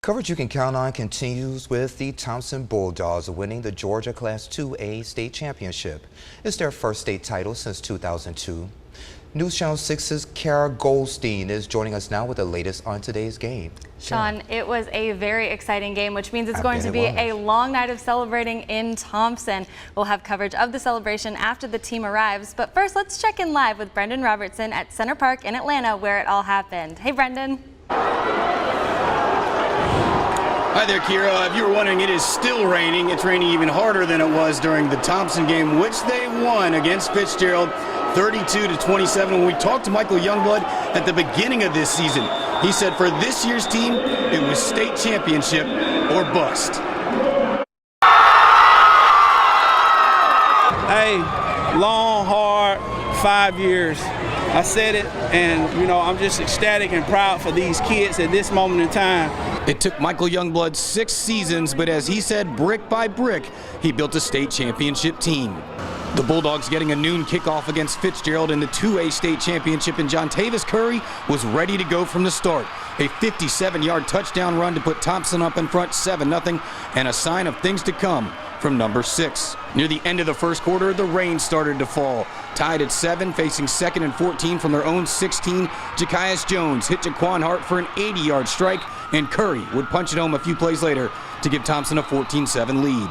Coverage you can count on continues with the Thomson Bulldogs winning the Georgia Class 2A state championship. It's their first state title since 2002. News Channel 6's Kara Goldstein is joining us now with the latest on today's game. Sean, it was a very exciting game, which means it's going to be a long night of celebrating in Thomson. We'll have coverage of the celebration after the team arrives. But first, let's check in live with Brendan Robertson at Center Park in Atlanta, where it all happened. Hey, Brendan. Hi there, Kira. If you were wondering, it is still raining. It's raining even harder than it was during the Thomson game, which they won against Fitzgerald 32-27. When we talked to Michael Youngblood at the beginning of this season, he said for this year's team, it was state championship or bust. Hey, long, hard 5 years. I said it, and, you know, I'm just ecstatic and proud for these kids at this moment in time. It took Michael Youngblood 6 seasons, but as he said, brick by brick, he built a state championship team. The Bulldogs getting a noon kickoff against Fitzgerald in the 2A state championship, and Jontavis Curry was ready to go from the start. A 57-yard touchdown run to put Thomson up in front 7-0, and a sign of things to come from number 6. Near the end of the first quarter, the rain started to fall. Tied at 7, facing 2nd and 14 from their own 16, Jakias Jones hit Jaquan Hart for an 80-yard strike, and Curry would punch it home a few plays later to give Thomson a 14-7 lead.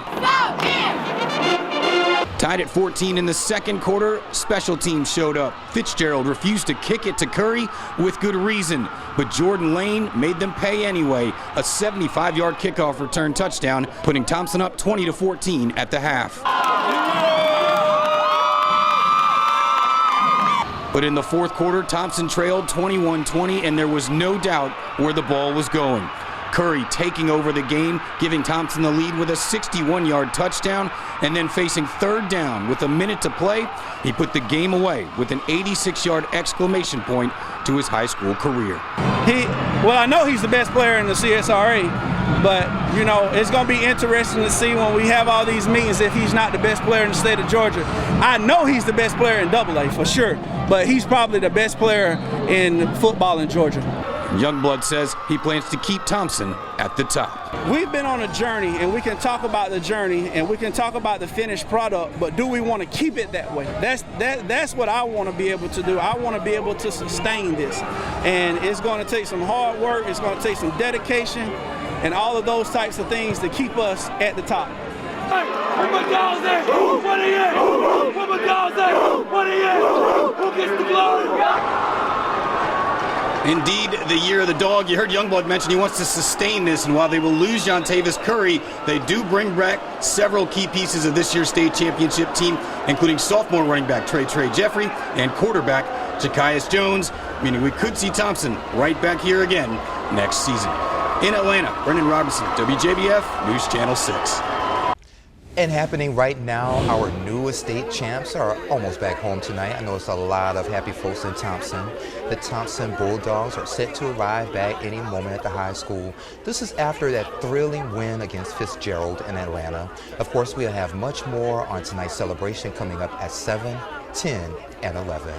Tied at 14 in the second quarter, special teams showed up. Fitzgerald refused to kick it to Curry with good reason, but Jordan Lane made them pay anyway. A 75-yard kickoff return touchdown, putting Thomson up 20-14 at the half. But in the fourth quarter, Thomson trailed 21-20, and there was no doubt where the ball was going. Curry taking over the game, giving Thomson the lead with a 61-yard touchdown, and then facing third down with a minute to play, he put the game away with an 86-yard exclamation point to his high school career. Well, I know he's the best player in the CSRA, but, you know, it's going to be interesting to see when we have all these meetings if he's not the best player in the state of Georgia. I know he's the best player in AA for sure, but he's probably the best player in football in Georgia. Youngblood says he plans to keep Thomson at the top. We've been on a journey, and we can talk about the journey, and we can talk about the finished product, but do we want to keep it that way? That's what I want to be able to do. I want to be able to sustain this, and it's going to take some hard work, it's going to take some dedication, and all of those types of things to keep us at the top. Where my dogs at? What are you? Where my dogs at? What are you? Who gets the glory? Indeed, the year of the dog. You heard Youngblood mention he wants to sustain this, and while they will lose Jontavis Curry, they do bring back several key pieces of this year's state championship team, including sophomore running back Trey Jeffrey and quarterback Jakias Jones, meaning we could see Thomson right back here again next season. In Atlanta, Brendan Robertson, WJBF News Channel 6. And happening right now, our newest state champs are almost back home tonight. I know it's a lot of happy folks in Thomson. The Thomson Bulldogs are set to arrive back any moment at the high school. This is after that thrilling win against Fitzgerald in Atlanta. Of course, we'll have much more on tonight's celebration coming up at 7, 10, and 11.